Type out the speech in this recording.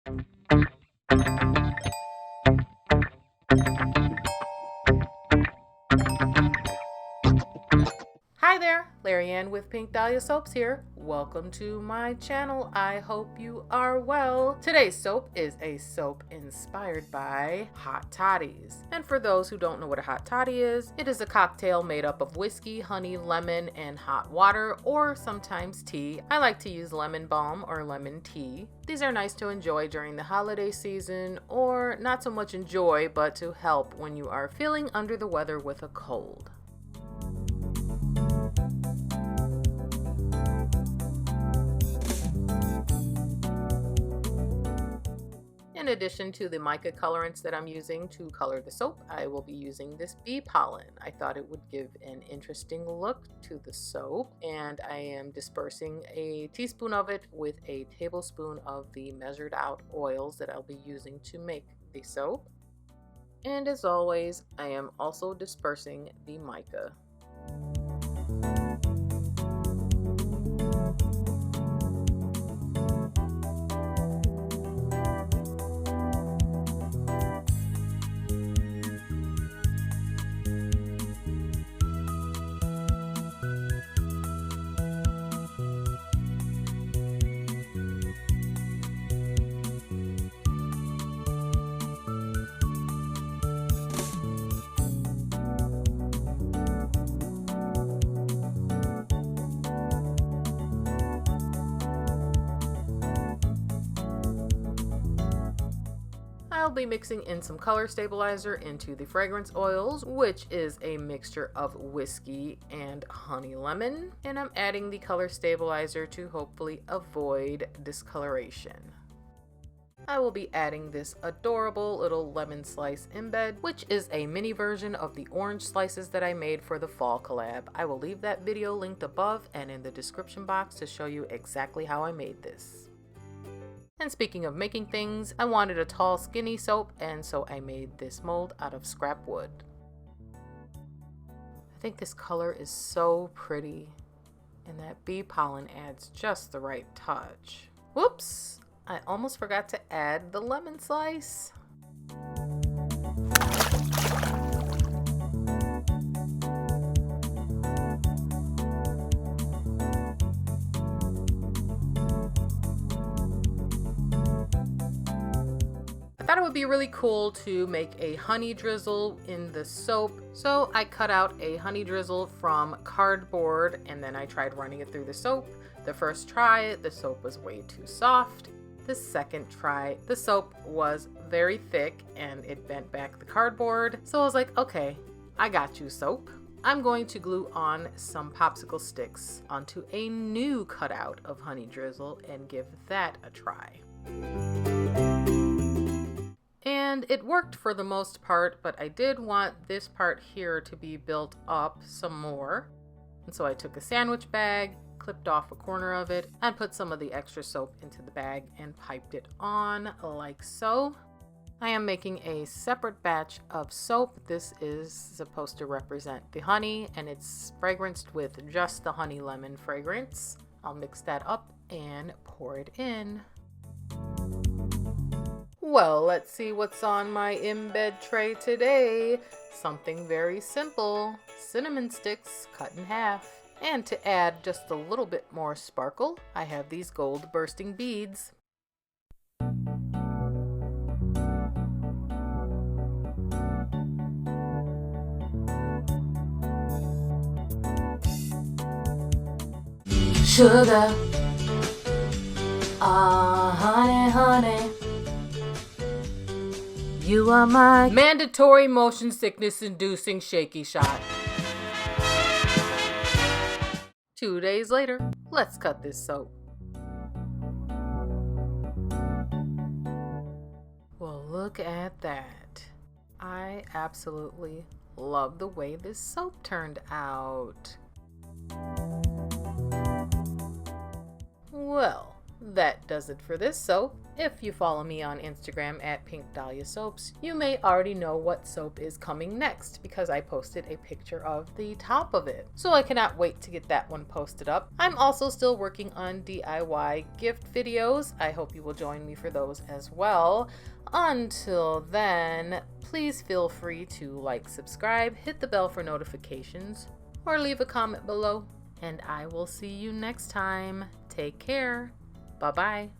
Hi there, Lariane with Pink Dahlia Soaps here. Welcome to my channel. I hope you are well. Today's soap is a soap inspired by Hot Toddies. And for those who don't know what a Hot Toddy is, it is a cocktail made up of whiskey, honey, lemon, and hot water, or sometimes tea. I like to use lemon balm or lemon tea. These are nice to enjoy during the holiday season, or not so much enjoy, but to help when you are feeling under the weather with a cold. In addition to the mica colorants that I'm using to color the soap, I will be using this bee pollen. I thought it would give an interesting look to the soap, and I am dispersing a teaspoon of it with a tablespoon of the measured out oils that I'll be using to make the soap. And as always, I am also dispersing the mica. I'll be mixing in some color stabilizer into the fragrance oils, which is a mixture of whiskey and honey lemon, and I'm adding the color stabilizer to hopefully avoid discoloration. I will be adding this adorable little lemon slice embed, which is a mini version of the orange slices that I made for the fall collab. I will leave that video linked above and in the description box to show you exactly how I made this. And speaking of making things, I wanted a tall, skinny soap, and so I made this mold out of scrap wood. I think this color is so pretty, and that bee pollen adds just the right touch. Whoops! I almost forgot to add the lemon slice. I thought it would be really cool to make a honey drizzle in the soap, so I cut out a honey drizzle from cardboard and then I tried running it through the soap. The first try, the soap was way too soft. The second try, the soap was very thick and it bent back the cardboard. So I was like, okay, I got you, soap. I'm going to glue on some popsicle sticks onto a new cutout of honey drizzle and give that a try. And it worked for the most part, but I did want this part here to be built up some more. And so I took a sandwich bag, clipped off a corner of it, and put some of the extra soap into the bag and piped it on like so. I am making a separate batch of soap. This is supposed to represent the honey, and it's fragranced with just the honey lemon fragrance. I'll mix that up and pour it in. Well, let's see what's on my embed tray today. Something very simple. Cinnamon sticks cut in half. And to add just a little bit more sparkle, I have these gold bursting beads. Sugar. Ah, honey, honey. You are my mandatory motion sickness inducing shaky shot. 2 days later, let's cut this soap. Well, look at that. I absolutely love the way this soap turned out. Well, that does it for this soap. If you follow me on Instagram at Pink Dahlia Soaps, you may already know what soap is coming next because I posted a picture of the top of it. So I cannot wait to get that one posted up. I'm also still working on DIY gift videos. I hope you will join me for those as well. Until then, please feel free to like, subscribe, hit the bell for notifications, or leave a comment below. And I will see you next time. Take care. Bye-bye.